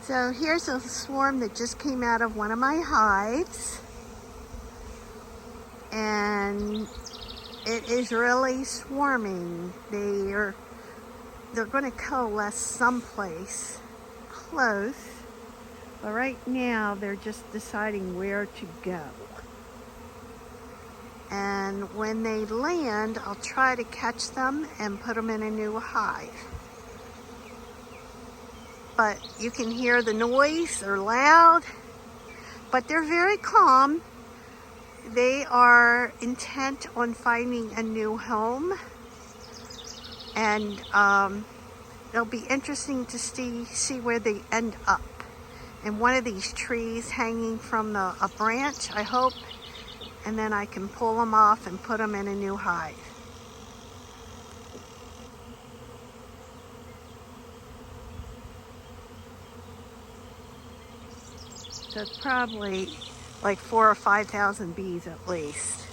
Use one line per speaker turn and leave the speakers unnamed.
So here's a swarm that just came out of one of my hives. And it is really swarming. They're going to coalesce someplace close. But right now they're just deciding where to go. And when they land, I'll try to catch them and put them in a new hive. But you can hear the noise, they're loud, but they're very calm. They are intent on finding a new home. And it'll be interesting to see where they end up. In one of these trees hanging from a branch, I hope. And then I can pull them off and put them in a new hive. So it's probably like 4,000 or 5,000 bees at least.